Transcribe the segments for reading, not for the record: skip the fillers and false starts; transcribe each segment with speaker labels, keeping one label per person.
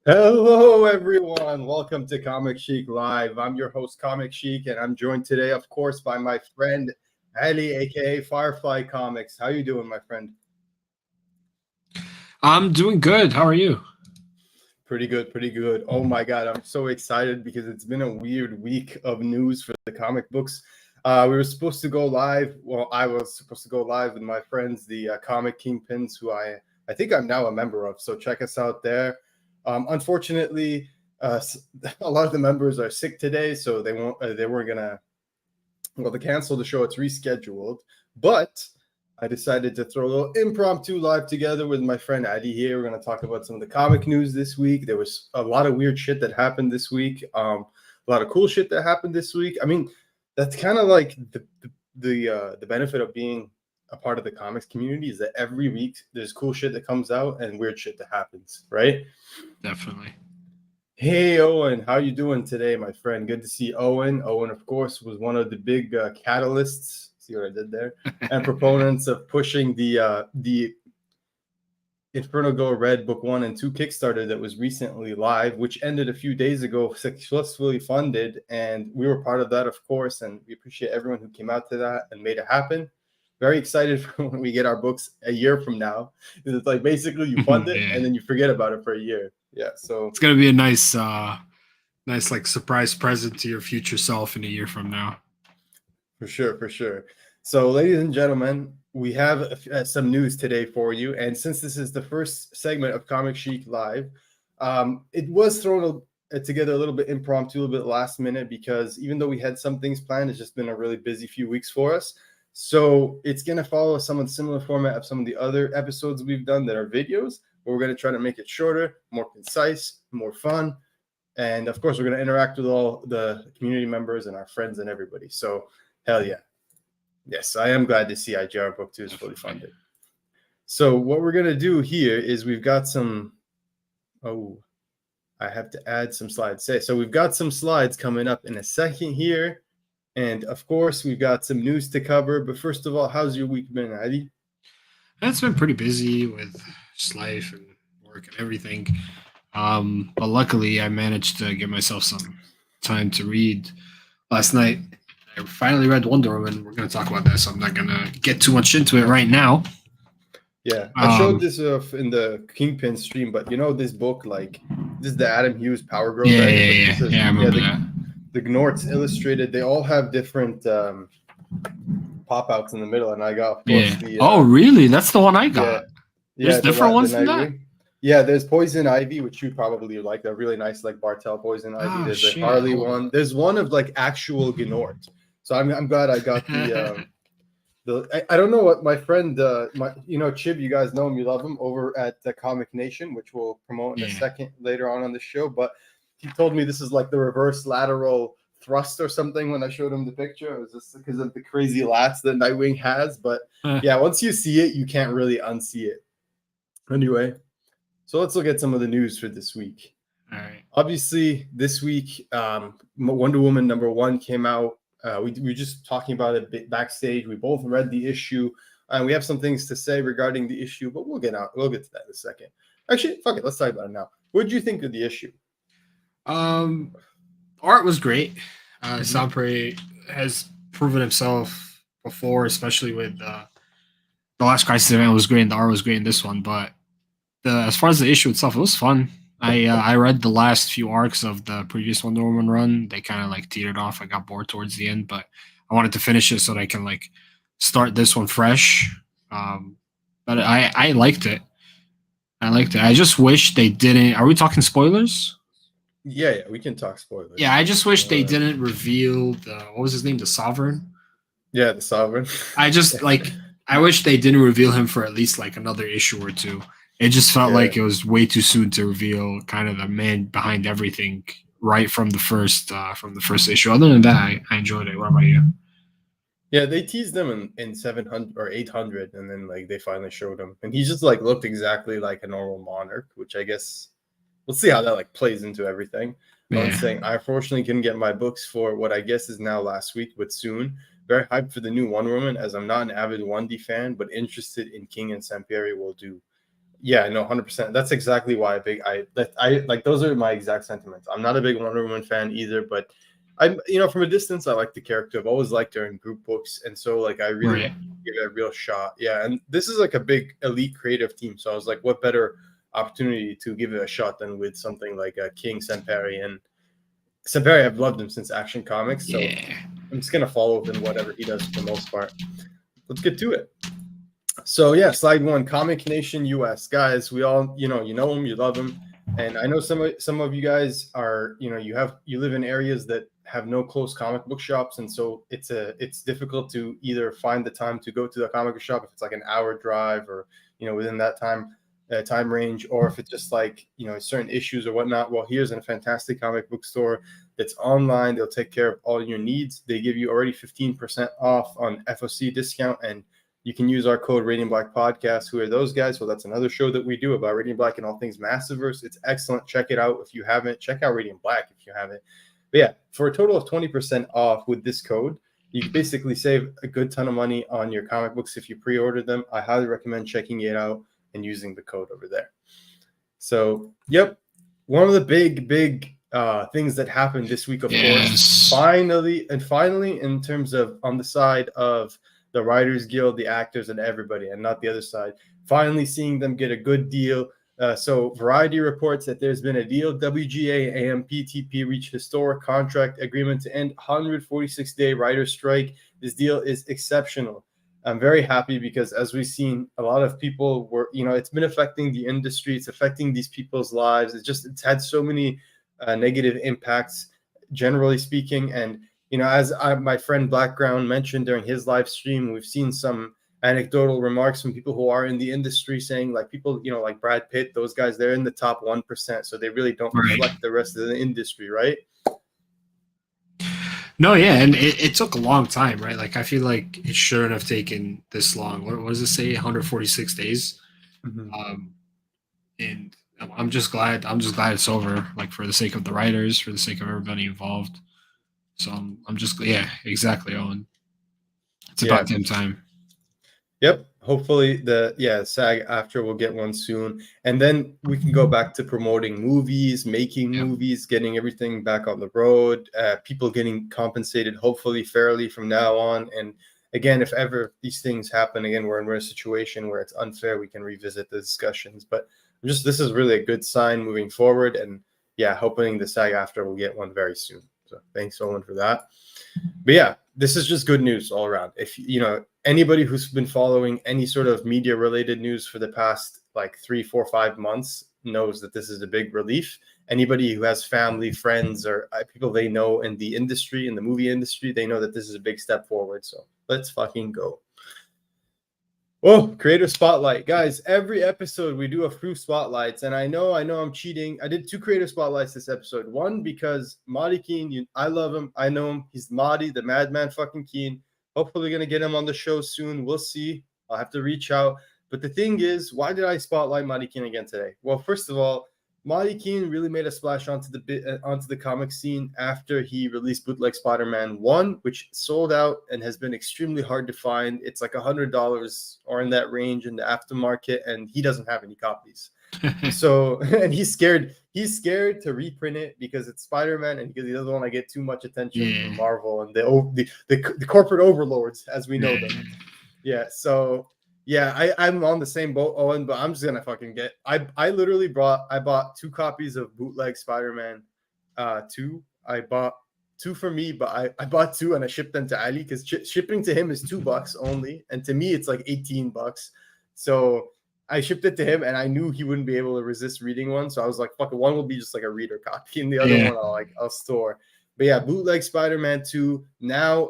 Speaker 1: Hello, everyone. Welcome to Comicsheik Live. I'm your host, Comicsheik, and I'm joined today, of course, by my friend Ali, aka Firefly Comics. How you doing, my friend?
Speaker 2: I'm doing good. How are you?
Speaker 1: Pretty good, pretty good. Oh my God, I'm so excited because it's been a weird week of news for the comic books. We were supposed to go live. Well, I was supposed to go live with my friends, the Comic Kingpins, who I think I'm now a member of. So check us out there. Unfortunately, a lot of the members are sick today, so they weren't gonna. Well, to cancel the show, it's rescheduled. But I decided to throw a little impromptu live together with my friend Adi here. We're going to talk about some of the comic news this week. There was a lot of weird shit that happened this week. A lot of cool shit that happened this week. I mean, that's kind of like the benefit of being a part of the comics community is that every week there's cool shit that comes out and weird shit that happens, right?
Speaker 2: Definitely.
Speaker 1: Hey Owen, how you doing today, my friend? Good to see Owen. Owen, of course, was one of the big catalysts. See what I did there? And proponents of pushing the Inferno Go Red Book 1 and 2 Kickstarter that was recently live, which ended a few days ago, successfully funded, and we were part of that, of course, and we appreciate everyone who came out to that and made it happen. Very excited for when we get our books a year from now. It's like basically you fund it
Speaker 2: Yeah.
Speaker 1: and then you forget about it for a year. Yeah, so
Speaker 2: It's gonna be a nice like surprise present to your future self in a year from now.
Speaker 1: For sure, for sure. So, ladies and gentlemen, we have some news today for you. And since this is the first segment of Comicsheik Live, it was thrown together a little bit impromptu, a little bit last minute, because even though we had some things planned, it's just been a really busy few weeks for us. So it's going to follow some of the similar format of some of the other episodes we've done that are videos, but we're going to try to make it shorter, more concise, more fun. And of course, we're going to interact with all the community members and our friends and everybody. So hell yeah. Yes, I am glad to see IGR Book 2 is fully funded. So what we're going to do here is we've got some... Oh, I have to add some slides. So we've got some slides coming up in a second here. And of course, we've got some news to cover. But first of all, how's your week been, Adi?
Speaker 2: It's been pretty busy with just life and work and everything. But luckily, I managed to give myself some time to read last night. I finally read Wonder Woman. We're going to talk about that, so I'm not going to get too much into it right now.
Speaker 1: Yeah, I showed this in the Kingpin stream, but you know this book, like, this is the Adam Hughes Power Growth.
Speaker 2: Yeah,
Speaker 1: I
Speaker 2: remember that.
Speaker 1: The Gnorts illustrated, they all have different pop-outs in the middle, and I got, of course, the...
Speaker 2: oh, really? That's the one I got. There's different ones than that?
Speaker 1: Yeah, there's Poison Ivy, which you probably like. A really nice, like, Bartel Poison Ivy. There's a Harley one. There's one of, like, actual Gnort. So I'm glad I got the... I don't know what my friend, Chib, you guys know him, you love him, over at the Comic Nation, which we'll promote in a second later on the show. But he told me this is like the reverse lateral thrust or something when I showed him the picture. It was just because of the crazy lats that Nightwing has. But yeah, once you see it, you can't really unsee it. Anyway, so let's look at some of the news for this week.
Speaker 2: All right.
Speaker 1: Obviously, this week, Wonder Woman #1 came out. We were just talking about it a bit backstage. We both read the issue, and we have some things to say regarding the issue, but we'll get to that in a second. Actually, fuck it, let's talk about it now. What did you think of the issue?
Speaker 2: Art was great. Sampre has proven himself before, especially with the last Crisis event was great and the art was great in this one. But as far as the issue itself, it was fun. I read the last few arcs of the previous Wonder Woman run. They kind of like teetered off. I got bored towards the end, but I wanted to finish it so that I can like start this one fresh. But I liked it. I just wish they didn't. Are we talking spoilers?
Speaker 1: Yeah, we can talk spoilers.
Speaker 2: Yeah, I just wish they didn't reveal what was his name? The Sovereign?
Speaker 1: Yeah, the Sovereign.
Speaker 2: I just I wish they didn't reveal him for at least like another issue or two. It just felt like it was way too soon to reveal kind of the man behind everything right from the first issue. Other than that, I enjoyed it. What about you?
Speaker 1: Yeah, they teased him in 700 or 800, and then like they finally showed him, and he just like looked exactly like a normal monarch, which I guess we'll see how that like plays into everything. I'm saying I unfortunately couldn't get my books for what I guess is now last week, but soon. Very hyped for the new Wonder Woman, as I'm not an avid 1D fan, but interested in King and Sampieri will do Yeah, no, 100%. That's exactly why I like those are my exact sentiments. I'm not a big Wonder Woman fan either, but I'm from a distance I like the character. I've always liked her in group books, and so like I really
Speaker 2: Right.
Speaker 1: want to give it a real shot. Yeah, and this is like a big elite creative team, so I was like, what better opportunity to give it a shot than with something like King Semperi. And Semperi, I've loved him since Action Comics, so
Speaker 2: Yeah.
Speaker 1: I'm just gonna follow him whatever he does for the most part. Let's get to it. So yeah, slide one, Comic Nation US guys. We all you know him, you love him, and I know some of you guys are you live in areas that have no close comic book shops, and so it's difficult to either find the time to go to the comic book shop if it's like an hour drive or within that time range, or if it's just like certain issues or whatnot. Well, here's a fantastic comic book store that's online. They'll take care of all your needs. They give you already 15% off on FOC discount, and you can use our code Radiant Black Podcast. Who are those guys? Well, that's another show that we do about Radiant Black and all things Massiverse. It's excellent. Check it out if you haven't. Check out Radiant Black if you haven't. But yeah, for a total of 20% off with this code, you can basically save a good ton of money on your comic books if you pre-order them. I highly recommend checking it out and using the code over there. So, yep, one of the big things that happened this week, of course, finally, in terms of on the side of the Writers Guild, the actors, and everybody, and not the other side. Finally seeing them get a good deal. So Variety reports that there's been a deal. WGA AMPTP reached historic contract agreement to end 146-day writer's strike. This deal is exceptional. I'm very happy because, as we've seen, a lot of people were, it's been affecting the industry. It's affecting these people's lives. It's had so many negative impacts, generally speaking. And as my friend Blackground mentioned during his live stream, we've seen some anecdotal remarks from people who are in the industry saying, like, people, like Brad Pitt, those guys, they're in the top 1%. So they really don't reflect the rest of the industry, right?
Speaker 2: No, yeah, and it took a long time, right? Like, I feel like it shouldn't have taken this long. What does it say? 146 days.
Speaker 1: Mm-hmm.
Speaker 2: And I'm just glad it's over. Like, for the sake of the writers, for the sake of everybody involved. So I'm just exactly, Owen. It's about damn time.
Speaker 1: Yep. Hopefully SAG after we'll get one soon, and then we can go back to promoting movies, making movies, getting everything back on the road, people getting compensated hopefully fairly from now on. And again, if ever these things happen again, we're in a situation where it's unfair, we can revisit the discussions. But this is really a good sign moving forward, and hoping the SAG after will get one very soon. So thanks, Owen, for that. But yeah, this is just good news all around. If anybody who's been following any sort of media related news for the past like 3, 4, 5 months knows that this is a big relief. Anybody who has family, friends, or people they know in the industry, in the movie industry, they know that this is a big step forward. So let's fucking go. Oh, creator spotlight, guys. Every episode we do a few spotlights, and I know I'm cheating. I did 2 creator spotlights this episode. One because Marty Keene, I love him, I know him. He's Marty, the madman fucking Keene. Hopefully gonna get him on the show soon. We'll see. I'll have to reach out. But the thing is, why did I spotlight Marty Keene again today? Well, first of all, Marty Keene really made a splash onto the comic scene after he released Bootleg Spider-Man 1, which sold out and has been extremely hard to find. It's like $100 or in that range in the aftermarket, and he doesn't have any copies. So, and he's scared to reprint it because it's Spider-Man and because he doesn't want to get too much attention from Marvel and the corporate overlords as we know them. Yeah, so I'm on the same boat, Owen, but I'm just gonna fucking get. I literally bought 2 copies of Bootleg Spider-Man 2. I bought 2 for me, but I bought 2 and I shipped them to Ali because shipping to him is $2 only, and to me it's like $18. So I shipped it to him, and I knew he wouldn't be able to resist reading one. So I was like, fuck it, one will be just like a reader copy, and the other one I'll store. But yeah, Bootleg Spider-Man 2 now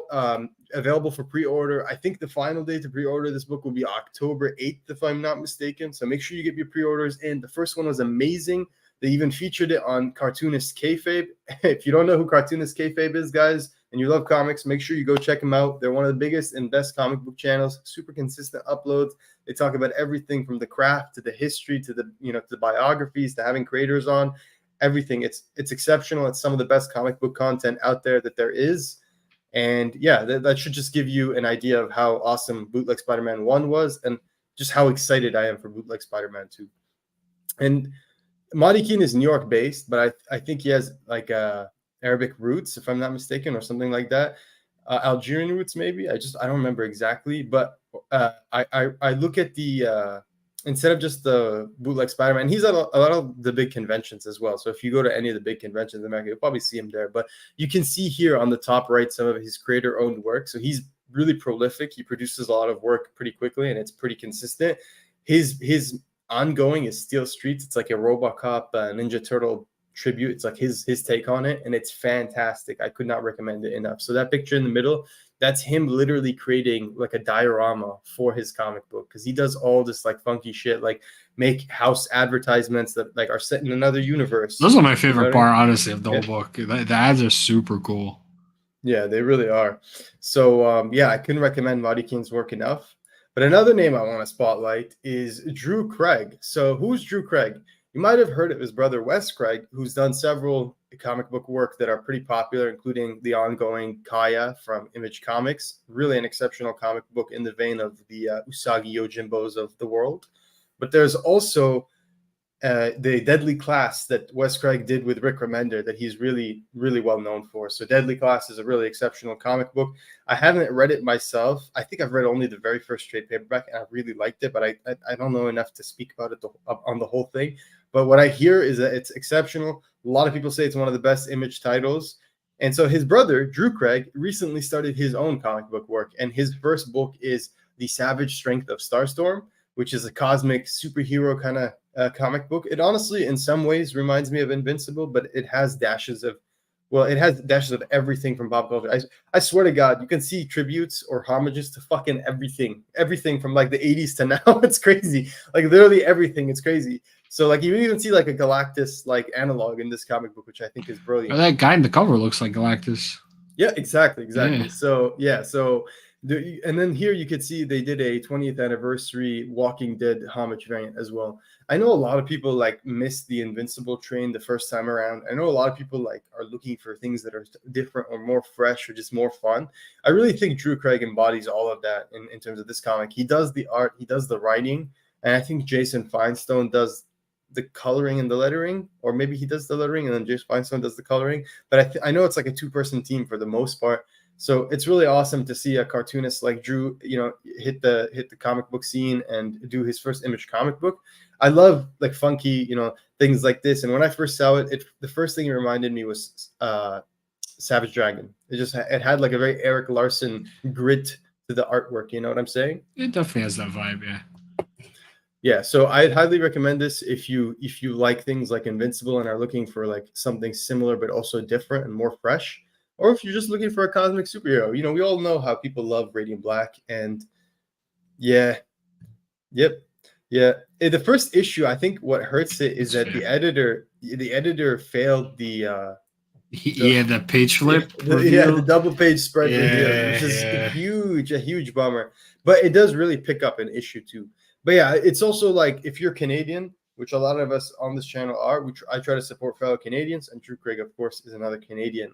Speaker 1: available for pre-order. I think the final day to pre-order this book will be October 8th, if I'm not mistaken. So make sure you get your pre-orders in. The first one was amazing. They even featured it on Cartoonist Kayfabe. If you don't know who Cartoonist Kayfabe is, guys, and you love comics, make sure you go check them out. They're one of the biggest and best comic book channels, super consistent uploads. They talk about everything from the craft to the history to the, to the biographies to having creators on. Everything. It's exceptional. It's some of the best comic book content out there that there is. And yeah, that should just give you an idea of how awesome Bootleg Spider-Man 1 was and just how excited I am for Bootleg Spider-Man 2. And Mahdi Keen is New York based, but I think he has like Arabic roots, if I'm not mistaken, or something like that. Algerian roots, maybe. I don't remember exactly, but I look at the instead of just the bootleg Spider-Man, he's at a lot of the big conventions as well. So if you go to any of the big conventions in America, you'll probably see him there. But you can see here on the top right some of his creator-owned work. So he's really prolific. He produces a lot of work pretty quickly, and it's pretty consistent. His ongoing is Steel Streets. It's like a RoboCop Ninja Turtle tribute. It's like his take on it, and it's fantastic. I could not recommend it enough. So that picture in the middle, that's him literally creating like a diorama for his comic book, because he does all this like funky shit, like make house advertisements that like are set in another universe.
Speaker 2: Those are my favorite part,
Speaker 1: I mean?
Speaker 2: honestly, of the whole book. The ads are super cool.
Speaker 1: Yeah, they really are. So yeah, I couldn't recommend Mahdi Keen's work enough. But another name I want to spotlight is Drew Craig. So who's Drew Craig? You might have heard of his brother Wes Craig, who's done several comic book work that are pretty popular, including the ongoing Kaya from Image Comics. Really an exceptional comic book in the vein of the Usagi Yojimbos of the world. But there's also the Deadly Class that Wes Craig did with Rick Remender that he's really, really well known for. So Deadly Class is a really exceptional comic book. I haven't read it myself. I think I've read only the very first trade paperback, and I really liked it, but I don't know enough to speak about it on the whole thing. But what I hear is that it's exceptional. A lot of people say it's one of the best Image titles. And so his brother, Drew Craig, recently started his own comic book work, and his first book is The Savage Strength of Starstorm, which is a cosmic superhero kind of comic book. It honestly, in some ways, reminds me of Invincible, but it has dashes of everything from pop culture. I swear to God, you can see tributes or homages to fucking everything from like the 80s to now. It's crazy, like literally everything. It's crazy. So like you even see like a Galactus like analog in this comic book, which I think is brilliant.
Speaker 2: That guy in the cover looks like Galactus.
Speaker 1: Yeah, exactly.
Speaker 2: Yeah.
Speaker 1: So yeah, and then here you could see they did a 20th anniversary Walking Dead homage variant as well. I know a lot of people like missed the Invincible train the first time around. I know a lot of people like are looking for things that are different or more fresh or just more fun. I really think Drew Craig embodies all of that in terms of this comic. He does the art, he does the writing, and I think Jason Feinstein does the coloring and the lettering, or maybe he does the lettering and then Jason Feinstein does the coloring. But I know it's like a two-person team for the most part. So it's really awesome to see a cartoonist like Drew, hit the comic book scene and do his first Image comic book. I love like funky, things like this. And when I first saw it, the first thing it reminded me was Savage Dragon. It had like a very Eric Larson grit to the artwork. You know what I'm saying?
Speaker 2: It definitely has that vibe, yeah.
Speaker 1: Yeah, so I'd highly recommend this if you like things like Invincible and are looking for like something similar but also different and more fresh, or if you're just looking for a cosmic superhero. We all know how people love Radiant Black, and yeah, yep, yeah. The first issue, I think what hurts it is that the editor failed the
Speaker 2: page flip.
Speaker 1: The double page spread reveal, which is a huge bummer. But it does really pick up in issue 2. But yeah, it's also like if you're Canadian, which a lot of us on this channel are, I try to support fellow Canadians, and Drew Craig, of course, is another Canadian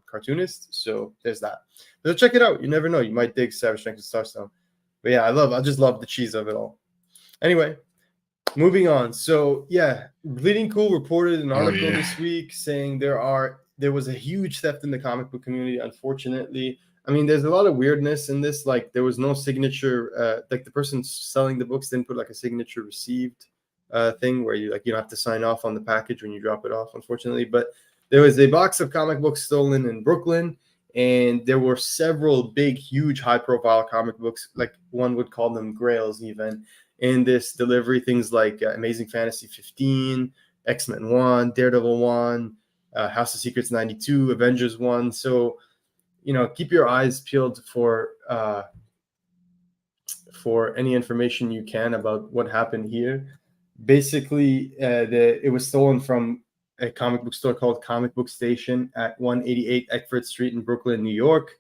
Speaker 1: cartoonist. So there's that. So check it out. You never know. You might dig Savage Strength of Starstone. But yeah, I just love the cheese of it all. Anyway, moving on. So yeah, Bleeding Cool reported an article this week saying there was a huge theft in the comic book community, unfortunately. I mean, there's a lot of weirdness in this. Like, there was no signature. Like, the person selling the books didn't put like a signature received thing where you don't have to sign off on the package when you drop it off, unfortunately. But there was a box of comic books stolen in Brooklyn, and there were several big, huge, high-profile comic books. Like, one would call them grails even in this delivery. Things like Amazing Fantasy 15, X-Men 1, Daredevil 1, House of Secrets 92, Avengers 1. So keep your eyes peeled for any information you can about what happened here. Basically, it was stolen from a comic book store called Comic Book Station at 188 Eckford Street in Brooklyn, New York.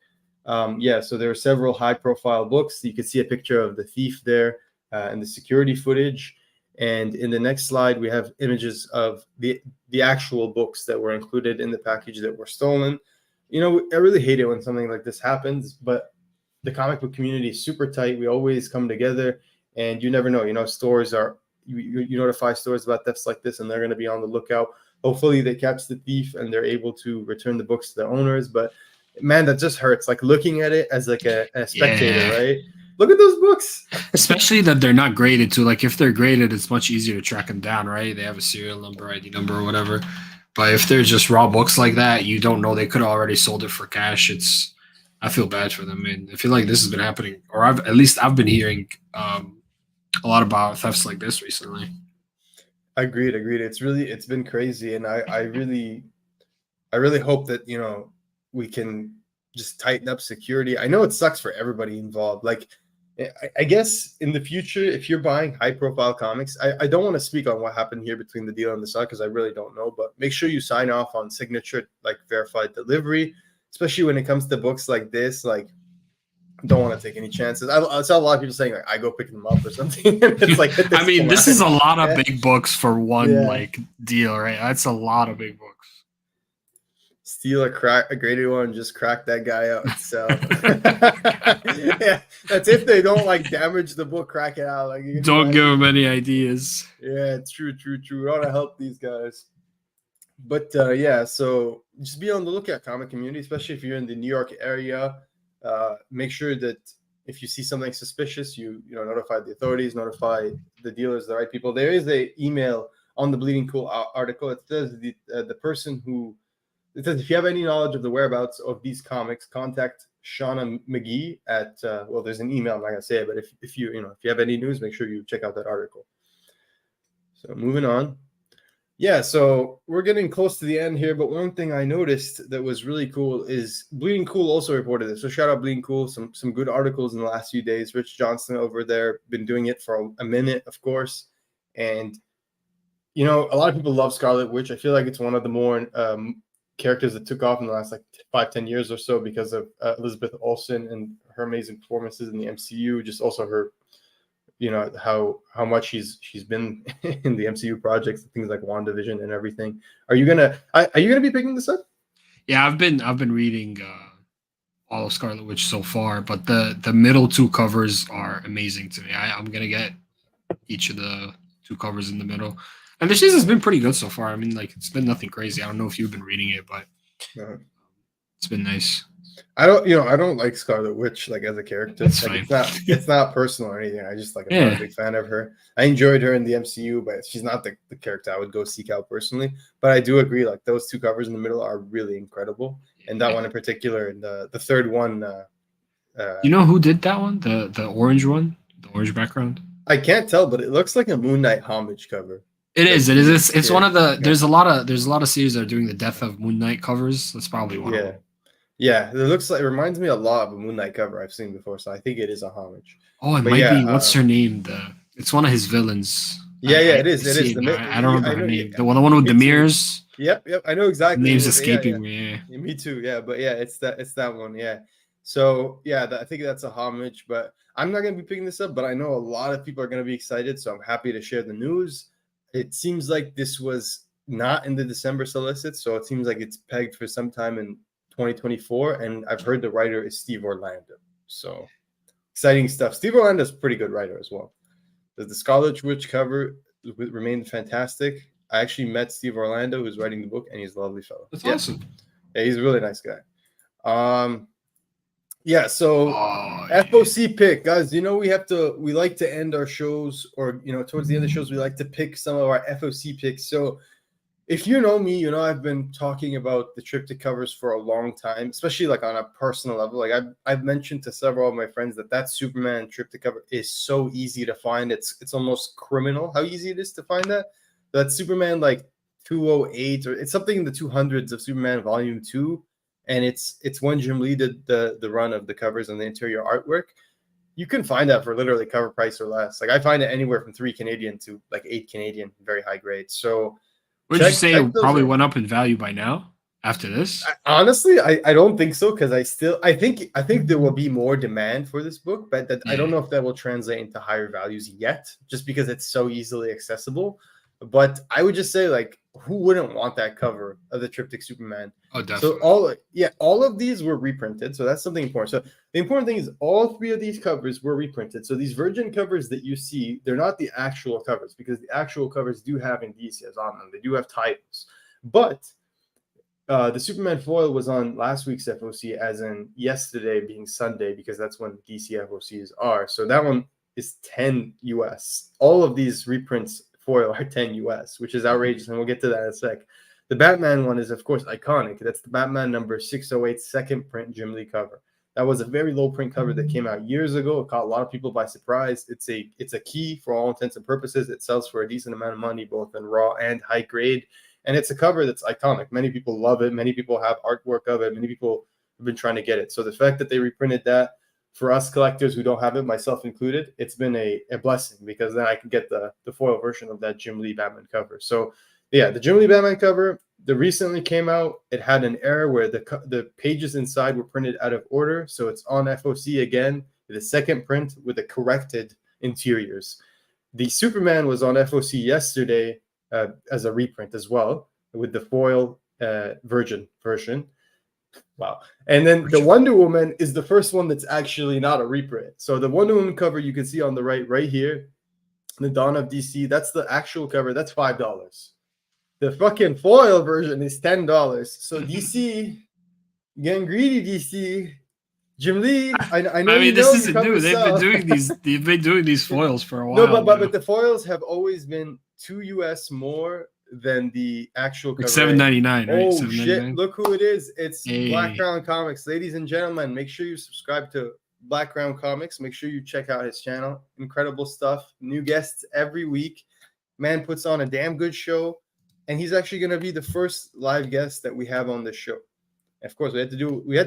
Speaker 1: So there were several high-profile books. You can see a picture of the thief there and the security footage. And in the next slide, we have images of the actual books that were included in the package that were stolen. I really hate it when something like this happens, but the comic book community is super tight. We always come together, and you never know. Stores are you notify stores about thefts like this, and they're going to be on the lookout. Hopefully they catch the thief and they're able to return the books to their owners. But man, that just hurts. Like looking at it as like a spectator, right? Look at those books.
Speaker 2: Especially that they're not graded too. Like if they're graded, it's much easier to track them down, right? They have a serial number, ID number, or whatever. But if they're just raw books like that, you don't know. They could have already sold it for cash. I feel bad for them, man. I feel like this has been happening, or at least I've been hearing a lot about thefts like this recently.
Speaker 1: Agreed. It's been crazy, and I really hope that, you know, we can just tighten up security. I know it sucks for everybody involved. Like, I guess in the future, if you're buying high-profile comics, I don't want to speak on what happened here between the dealer and the seller because I really don't know. But make sure you sign off on signature, like verified delivery, especially when it comes to books like this. Like, don't want to take any chances. I saw a lot of people saying like I go pick them up or something. It's like
Speaker 2: I mean, this is a lot of big books for one like deal, right? That's a lot of big books.
Speaker 1: Steal a graded one, just crack that guy out and sell. Yeah, that's if they don't like damage the book, crack it out. Like
Speaker 2: don't give them any ideas.
Speaker 1: Yeah, true. We want to help these guys. But yeah, so just be on the lookout, comic community, especially if you're in the New York area. Make sure that if you see something suspicious, you notify the authorities, notify the dealers, the right people. There is an email on the Bleeding Cool article. It says the person who it says if you have any knowledge of the whereabouts of these comics, contact Shauna McGee at well, there's an email. I'm not gonna say it, but if you have any news, make sure you check out that article. So moving on. Yeah, so we're getting close to the end here, but one thing I noticed that was really cool is Bleeding Cool also reported this. So shout out Bleeding Cool, some good articles in the last few days. Rich Johnston over there, been doing it for a minute, of course. And, you know, a lot of people love Scarlet Witch. I feel like it's one of the more characters that took off in the last like 5-10 years or so because of Elizabeth Olsen and her amazing performances in the MCU, just also her, you know, how much she's been in the MCU projects, things like WandaVision and everything. Are you gonna be picking this up?
Speaker 2: Yeah, I've been reading all of Scarlet Witch so far, but the middle two covers are amazing to me. I'm gonna get each of the two covers in the middle, and the season's been pretty good so far. I mean, like it's been nothing crazy. I don't know if you've been reading it, but it's been nice.
Speaker 1: I don't like Scarlet Witch like as a character.
Speaker 2: That's
Speaker 1: like,
Speaker 2: fine.
Speaker 1: It's not personal or anything. I just like I'm not a big fan of her. I enjoyed her in the MCU, but she's not the character I would go seek out personally. But I do agree, like those two covers in the middle are really incredible, and that one in particular, and the third one.
Speaker 2: You know who did that one? The orange one, the orange background.
Speaker 1: I can't tell, but it looks like a Moon Knight homage cover.
Speaker 2: It is. It's one of the. There's a lot of series that are doing the Death of Moon Knight covers. That's probably one of them.
Speaker 1: Yeah, it reminds me a lot of a Moon Knight cover I've seen before, so I think it is a homage.
Speaker 2: Oh, it might be. What's her name? It's one of his villains.
Speaker 1: It is.
Speaker 2: I don't remember her name. The one with the mirrors.
Speaker 1: Yep. I know exactly.
Speaker 2: The name's escaping me.
Speaker 1: Yeah. Me too. Yeah, but yeah, it's that one. Yeah. So yeah, I think that's a homage. But I'm not gonna be picking this up. But I know a lot of people are gonna be excited, so I'm happy to share the news. It seems like this was not in the December solicit, so it seems like it's pegged for sometime in 2024, and I've heard the writer is Steve Orlando. So exciting stuff. Steve Orlando is a pretty good writer as well. The Scarlet Witch cover remained fantastic. I actually met Steve Orlando, who's writing the book, and he's a lovely fellow.
Speaker 2: That's awesome.
Speaker 1: Yeah, he's a really nice guy. So FOC pick, guys. You know, we like to end our shows, or towards the end of the shows, we like to pick some of our FOC picks. So if you know me, you know I've been talking about the triptych covers for a long time, especially like on a personal level. Like I've mentioned to several of my friends that Superman triptych cover is so easy to find. It's almost criminal how easy it is to find that. That Superman like 208, or it's something in the 200s of Superman Volume 2, and it's when Jim Lee did the run of the covers and the interior artwork. You can find that for literally cover price or less. Like I find it anywhere from $3 Canadian to like $8 Canadian, very high grade. So
Speaker 2: would you say it probably went up in value by now after this?
Speaker 1: Honestly, I don't think so, because I think there will be more demand for this book, but I don't know if that will translate into higher values yet, just because it's so easily accessible. But I would just say, like, who wouldn't want that cover of the Triptych Superman?
Speaker 2: Oh, definitely.
Speaker 1: So all of these were reprinted. So that's something important. So the important thing is all 3 of these covers were reprinted. So these virgin covers that you see, they're not the actual covers, because the actual covers do have indicias on them. They do have titles. But the Superman foil was on last week's FOC, as in yesterday being Sunday, because that's when DC FOCs are. So that one is 10 US. All of these reprints foil are 10 US, which is outrageous, and we'll get to that in a sec. The Batman one is, of course, iconic. That's the Batman number 608 second print Jim Lee cover. That was a very low print cover that came out years ago. It caught a lot of people by surprise. It's a key for all intents and purposes. It sells for a decent amount of money, both in raw and high grade. And it's a cover that's iconic. Many people love it. Many people have artwork of it. Many people have been trying to get it. So the fact that they reprinted that, for us collectors who don't have it, myself included, it's been a blessing, because then I can get the foil version of that Jim Lee Batman cover. So yeah, the Jim Lee Batman cover that recently came out, it had an error where the pages inside were printed out of order. So it's on FOC again, the second print with the corrected interiors. The Superman was on FOC yesterday as a reprint as well, with the foil virgin version. Wow. And then the Wonder Woman is the first one that's actually not a reprint. So the Wonder Woman cover you can see on the right here, the Dawn of DC, that's the actual cover. That's $5. The fucking foil version is $10. So DC, getting greedy, DC. Jim Lee, I know.
Speaker 2: I mean,
Speaker 1: you
Speaker 2: this
Speaker 1: know
Speaker 2: isn't new. They've been doing these foils for a while.
Speaker 1: No, but the foils have always been $2 US more than the actual cover.
Speaker 2: Like $7.99, right?
Speaker 1: Oh shit! Look who it is! It's Black Crown Comics, ladies and gentlemen. Make sure you subscribe to Black Crown Comics. Make sure you check out his channel. Incredible stuff. New guests every week. Man puts on a damn good show, and he's actually going to be the first live guest that we have on this show. And of course, we had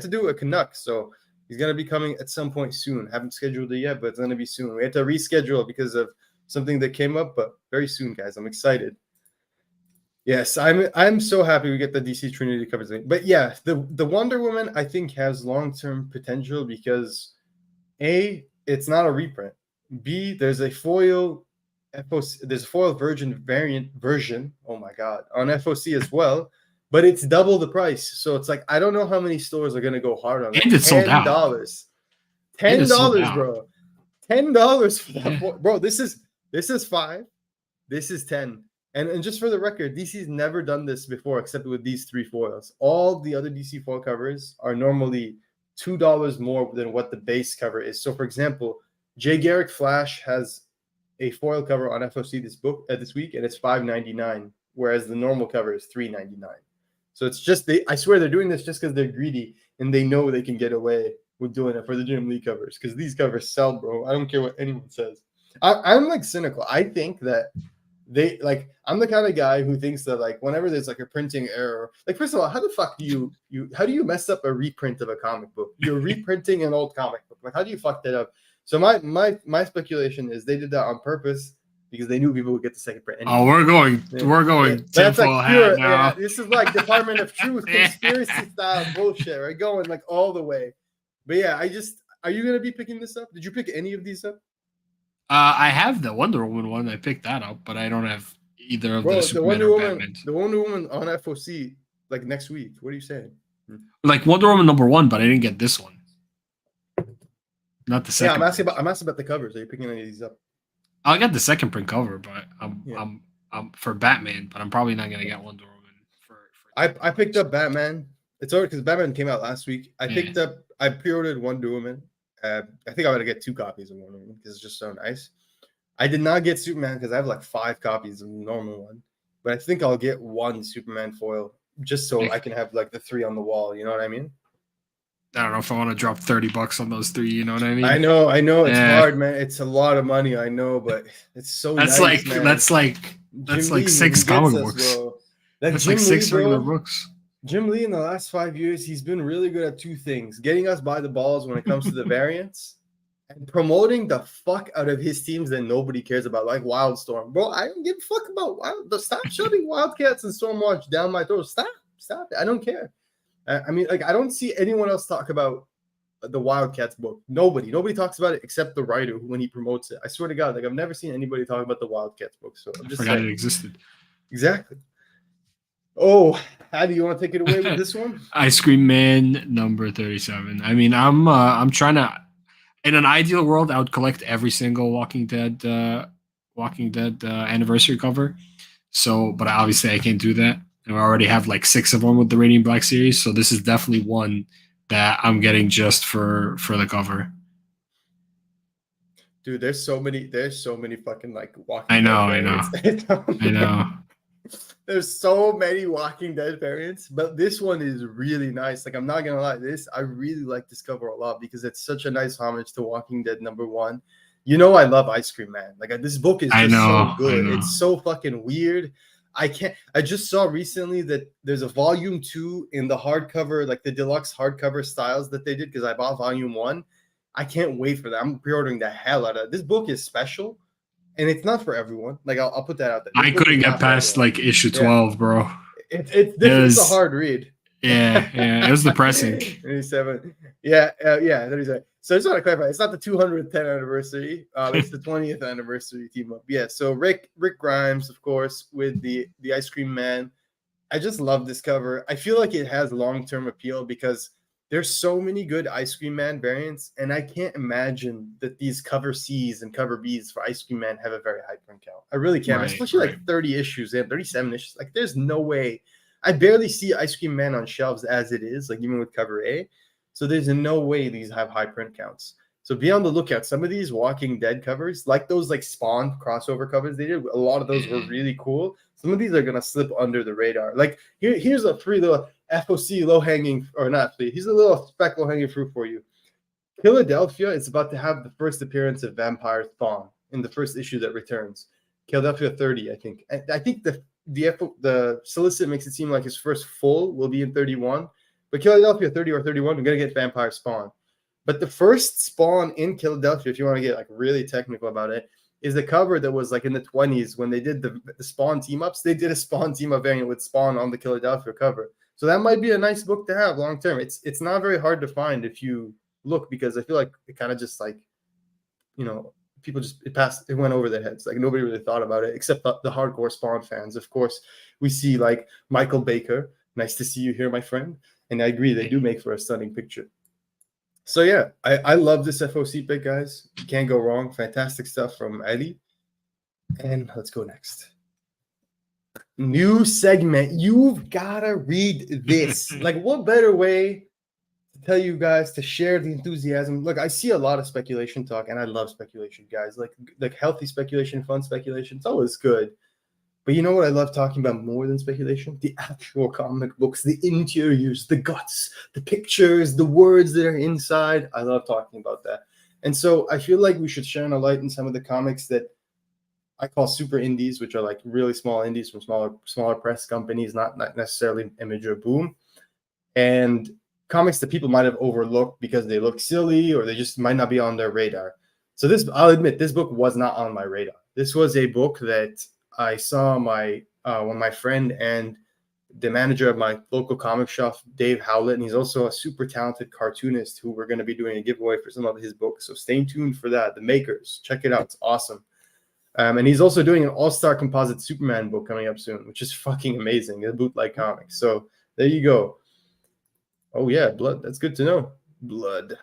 Speaker 1: to do a Canuck, so he's going to be coming at some point soon. Haven't scheduled it yet, but it's going to be soon. We had to reschedule because of something that came up, but very soon, guys. I'm excited. Yes, I'm so happy we get the DC Trinity covers. But yeah, the Wonder Woman I think has long-term potential because A, it's not a reprint. B, there's a foil FOC, there's a foil version, oh my god, on FOC as well, but it's double the price. So it's like I don't know how many stores are gonna go hard on it.
Speaker 2: And it's sold out.
Speaker 1: $10, bro. $10 for that, bro. This is 5. This is 10. And just for the record, DC's never done this before except with these 3 foils. All the other DC foil covers are normally $2 more than what the base cover is. So, for example, Jay Garrick Flash has a foil cover on FOC this week, and it's $5.99, whereas the normal cover is $3.99. So it's just I swear they're doing this just because they're greedy and they know they can get away with doing it for the Jim Lee covers, because these covers sell, bro. I don't care what anyone says. I'm like cynical. I think that I'm the kind of guy who thinks that like whenever there's like a printing error, like first of all, how the fuck do you mess up a reprint of a comic book? You're reprinting an old comic book. Like how do you fuck that up? So my speculation is they did that on purpose because they knew people would get the second print.
Speaker 2: Anyway. Oh, we're going tinfoil
Speaker 1: like
Speaker 2: hat now.
Speaker 1: Yeah, this is like Department of Truth conspiracy style bullshit, right? Going like all the way. But yeah, are you gonna be picking this up? Did you pick any of these up?
Speaker 2: I have the Wonder Woman one. I picked that up, but I don't have either of the Superman or Batman.
Speaker 1: The Wonder Woman on FOC like next week. What are you saying?
Speaker 2: Like Wonder Woman #1, but I didn't get this one. Not the second.
Speaker 1: Yeah, I'm asking about the covers. Are you picking any of these up?
Speaker 2: I got the second print cover, but I'm for Batman, but I'm probably not gonna get Wonder Woman for
Speaker 1: I picked up Batman. It's already because Batman came out last week. I pre-ordered Wonder Woman. I think I'm gonna get 2 copies of Wonder Woman because it's just so nice. I did not get Superman because I have like 5 copies of the normal one, but I think I'll get 1 Superman foil just so I can have like the 3 on the wall. You know what I mean?
Speaker 2: I don't know if I want to drop $30 on those 3. You know what I mean?
Speaker 1: I know. It's hard, man. It's a lot of money. I know, but it's so.
Speaker 2: That's
Speaker 1: nice, man.
Speaker 2: That's like 6 comic books. That's like 6 regular books.
Speaker 1: Jim Lee in the last 5 years, he's been really good at 2 things: getting us by the balls when it comes to the variants, and promoting the fuck out of his teams that nobody cares about, like Wildstorm. Bro, I don't give a fuck about stop shoving Wildcats and Stormwatch down my throat. Stop it. I don't care. I mean, like, I don't see anyone else talk about the Wildcats book. Nobody talks about it except the writer when he promotes it. I swear to God, like I've never seen anybody talk about the Wildcats book. So I'm
Speaker 2: I
Speaker 1: just
Speaker 2: forgot
Speaker 1: saying.
Speaker 2: it existed.
Speaker 1: Exactly. Oh, how do you want to take it away with this one?
Speaker 2: Ice Cream Man number 37. I mean, I'm trying to, in an ideal world, I would collect every single Walking Dead anniversary cover. So, but obviously I can't do that. And I already have like 6 of them with the Radiant Black series. So this is definitely one that I'm getting just for the cover.
Speaker 1: Dude, there's so many fucking like Walking
Speaker 2: I
Speaker 1: Dead
Speaker 2: know.
Speaker 1: variants.
Speaker 2: I know.
Speaker 1: There's so many Walking Dead variants, but this one is really nice. Like I'm not gonna lie, I really like this cover a lot because it's such a nice homage to Walking Dead #1. You know I love Ice Cream Man. Like this book is just so good. It's so fucking weird. I just saw recently that there's a volume 2 in the hardcover, like the deluxe hardcover styles that they did because I bought volume 1. I can't wait for that. I'm pre-ordering the hell out of it. This book is special. And it's not for everyone. Like I'll put that out there.
Speaker 2: I couldn't get past like issue 12, bro.
Speaker 1: It's a hard read.
Speaker 2: Yeah, it was depressing.
Speaker 1: 37. Yeah, 37. So I just want to clarify. It's not the 210th anniversary. It's the 20th anniversary team up. Yeah. So Rick Grimes, of course, with the Ice Cream Man. I just love this cover. I feel like it has long-term appeal because there's so many good Ice Cream Man variants, and I can't imagine that these cover C's and cover B's for Ice Cream Man have a very high print count. I really can't, especially like 30 issues and 37 issues. Like, there's no way. I barely see Ice Cream Man on shelves as it is, like even with cover A. So there's no way these have high print counts. So be on the lookout. Some of these Walking Dead covers, like those like Spawn crossover covers they did, a lot of those were really cool. Some of these are gonna slip under the radar. Like here's a free little FOC low-hanging, or not free. Here's a little spec low-hanging fruit for you. Philadelphia is about to have the first appearance of Vampire Spawn in the first issue that returns. Philadelphia 30, I think. I think the solicit makes it seem like his first full will be in 31, but Philadelphia 30 or 31, we're gonna get Vampire Spawn. But the first Spawn in Philadelphia, if you want to get like really technical about it, is the cover that was like in the 20s when they did the Spawn team ups. They did a Spawn team up variant with Spawn on the Philadelphia cover. So that might be a nice book to have long term. It's not very hard to find if you look, because I feel like it kind of just like, people just it went over their heads. Like nobody really thought about it except the hardcore Spawn fans. Of course, we see like Michael Baker. Nice to see you here, my friend. And I agree, they do make for a stunning picture. So yeah, I love this FOC pick, guys. You can't go wrong. Fantastic stuff from Ali. And let's go next. New segment. You've gotta read this. Like, what better way to tell you guys to share the enthusiasm? Look, I see a lot of speculation talk, and I love speculation, guys. Like healthy speculation, fun speculation. It's always good. But you know what I love talking about more than speculation? The actual comic books, the interiors, the guts, the pictures, the words that are inside. I love talking about that. And so I feel like we should shine a light in some of the comics that I call super indies, which are like really small indies from smaller press companies, not necessarily Image or Boom. And comics that people might have overlooked because they look silly or they just might not be on their radar. So I'll admit, this book was not on my radar. This was a book that I saw when my friend and the manager of my local comic shop, Dave Howlett, and he's also a super talented cartoonist who we're going to be doing a giveaway for some of his books. So stay tuned for that. The Makers, check it out. It's awesome. And he's also doing an all-star composite Superman book coming up soon, which is fucking amazing. A bootleg comic. So there you go. Oh yeah, blood. That's good to know. Blood.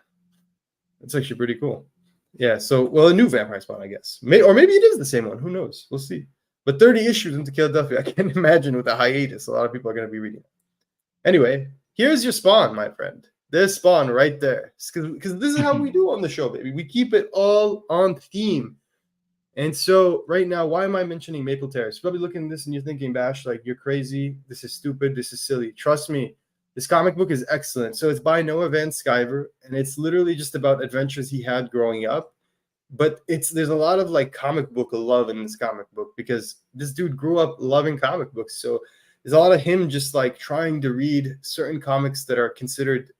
Speaker 1: That's actually pretty cool. Yeah. So, well, a new Vampire Spawn, I guess. Or maybe it is the same one. Who knows? We'll see. But 30 issues into Philadelphia, I can't imagine with a hiatus, a lot of people are going to be reading it. Anyway, here's your Spawn, my friend. There's Spawn right there. Because this is how we do on the show, baby. We keep it all on theme. And so right now, why am I mentioning Maple Terrace? You're probably looking at this and you're thinking, Bash, like, you're crazy. This is stupid. This is silly. Trust me, this comic book is excellent. So it's by Noah Van Sciver, and it's literally just about adventures he had growing up. But there's a lot of like comic book love in this comic book because this dude grew up loving comic books. So there's a lot of him just like trying to read certain comics that are considered,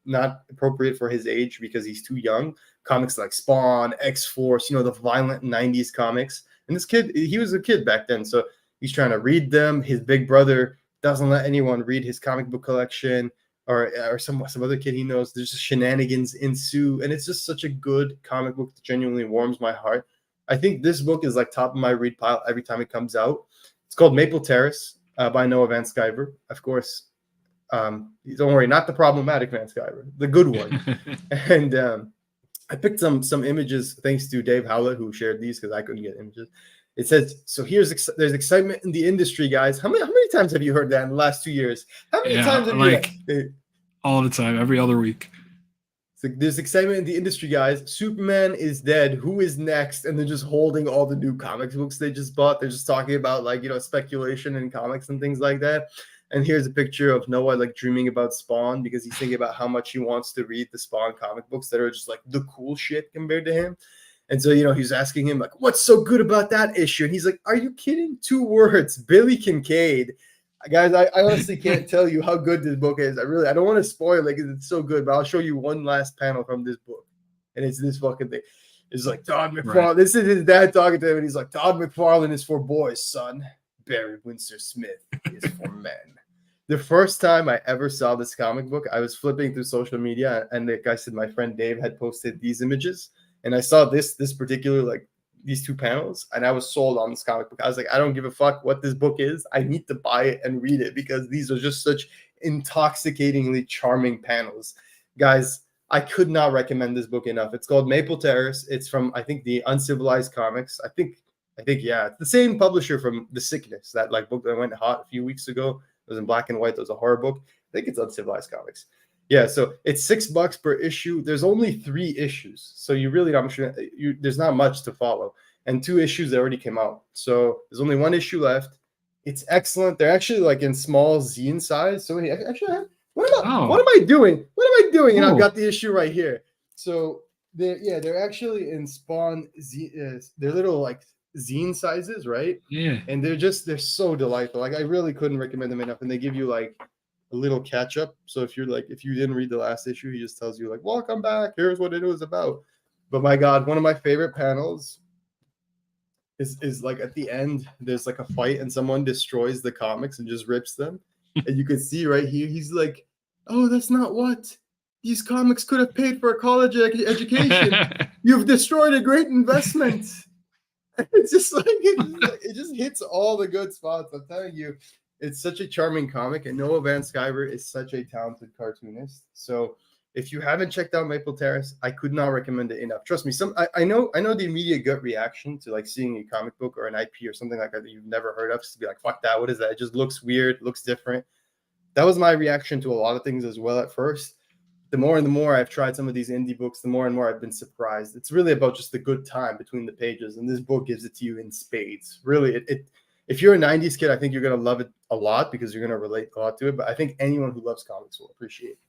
Speaker 1: not appropriate for his age because he's too young. Comics like Spawn, X-Force, the violent 90s comics. And this kid, he was a kid back then. So he's trying to read them. His big brother doesn't let anyone read his comic book collection. or some other kid he knows. There's just shenanigans ensue, and it's just such a good comic book that genuinely warms my heart. I think this book is like top of my read pile every time it comes out. It's called Maple Terrace by Noah Van Sciver. Of course, don't worry, not the problematic Van Sciver, the good one. And I picked some images thanks to Dave Howlett, who shared these because I couldn't get images. It says, so there's excitement in the industry, guys. How many times have you heard that in the last 2 years? How many times have you
Speaker 2: all the time, every other week?
Speaker 1: So there's excitement in the industry, guys. Superman is dead. Who is next? And they're just holding all the new comics books they just bought. They're just talking about like, speculation in comics and things like that. And here's a picture of Noah like dreaming about Spawn because he's thinking about how much he wants to read the Spawn comic books that are just like the cool shit compared to him. And so, he's asking him, like, what's so good about that issue? And he's like, are you kidding? 2 words, Billy Kincaid. Guys, I honestly can't tell you how good this book is. I don't want to spoil it because it's so good, but I'll show you one last panel from this book. And it's this fucking thing. It's like, Todd McFarlane. Right. This is his dad talking to him, and he's like, Todd McFarlane is for boys, son. Barry Windsor Smith is for men. The first time I ever saw this comic book, I was flipping through social media, and the guy said my friend Dave had posted these images. And I saw this particular, like, these 2 panels, and I was sold on this comic book. I was like, I don't give a fuck what this book is. I need to buy it and read it because these are just such intoxicatingly charming panels. Guys, I could not recommend this book enough. It's called Maple Terrace. It's from, I think, the Uncivilized Comics. I think, yeah, it's the same publisher from The Sickness, that like book that went hot a few weeks ago. It was in black and white. It was a horror book. I think it's Uncivilized Comics. Yeah, so it's $6 per issue. There's only 3 issues, so you really there's not much to follow. And 2 issues that already came out, so there's only 1 issue left. It's excellent. They're actually like in small zine size. So actually, what am I doing? And I've got the issue right here. So they're actually in Spawn. They're little like zine sizes, right?
Speaker 2: Yeah.
Speaker 1: And they're so delightful. Like I really couldn't recommend them enough. And they give you like a little catch up. So if you didn't read the last issue, he just tells you like, welcome back. Here's what it was about. But my God, one of my favorite panels is like at the end, there's like a fight and someone destroys the comics and just rips them. And you can see right here, he's like, oh, that's not what these comics could have paid for a college education. You've destroyed a great investment. It's just like, it just hits all the good spots. I'm telling you. It's such a charming comic, and Noah Van Sciver is such a talented cartoonist. So if you haven't checked out Maple Terrace, I could not recommend it enough. Trust me, I know the immediate gut reaction to like seeing a comic book or an IP or something like that you've never heard of, just to be like, fuck that, what is that? It just looks weird, looks different. That was my reaction to a lot of things as well at first. The more and the more I've tried some of these indie books, the more and more I've been surprised. It's really about just the good time between the pages, and this book gives it to you in spades. Really, if you're a 90s kid, I think you're going to love it a lot because you're going to relate a lot to it. But I think anyone who loves comics will appreciate it.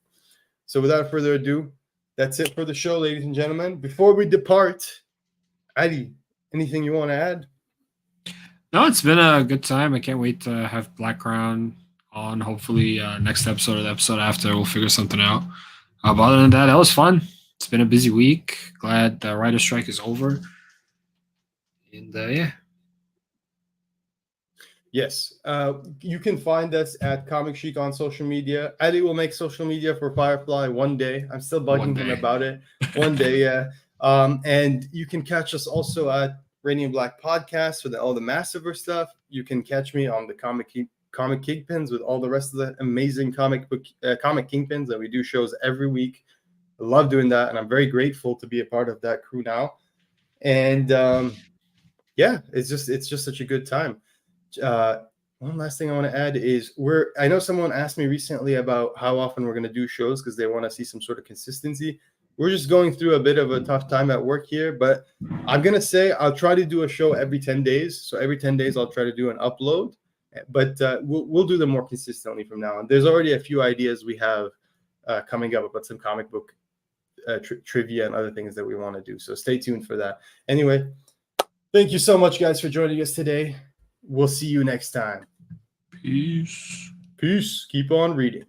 Speaker 1: So without further ado, that's it for the show, ladies and gentlemen. Before we depart, Adi, anything you want to add?
Speaker 2: No, it's been a good time. I can't wait to have Black Crown on. Hopefully next episode or the episode after, we'll figure something out. But other than that was fun. It's been a busy week. Glad the writer's strike is over. And yeah.
Speaker 1: Yes, you can find us at Comicsheik on social media. Adi will make social media for Firefly one day. I'm still bugging him about it. One day, yeah. And you can catch us also at Radiant Black Podcast for all the Massiver stuff. You can catch me on the Comic Kingpins with all the rest of the amazing comic Kingpins that we do shows every week. I love doing that, and I'm very grateful to be a part of that crew now. And yeah, it's just such a good time. One last thing I want to add is I know someone asked me recently about how often we're going to do shows because they want to see some sort of consistency. We're just going through a bit of a tough time at work here, but I'm going to say I'll try to do a show every 10 days. So every 10 days, I'll try to do an upload, but we'll do them more consistently from now on. There's already a few ideas we have coming up about some comic book trivia and other things that we want to do. So stay tuned for that. Anyway, thank you so much, guys, for joining us today. We'll see you next time.
Speaker 2: Peace.
Speaker 1: Peace. Keep on reading.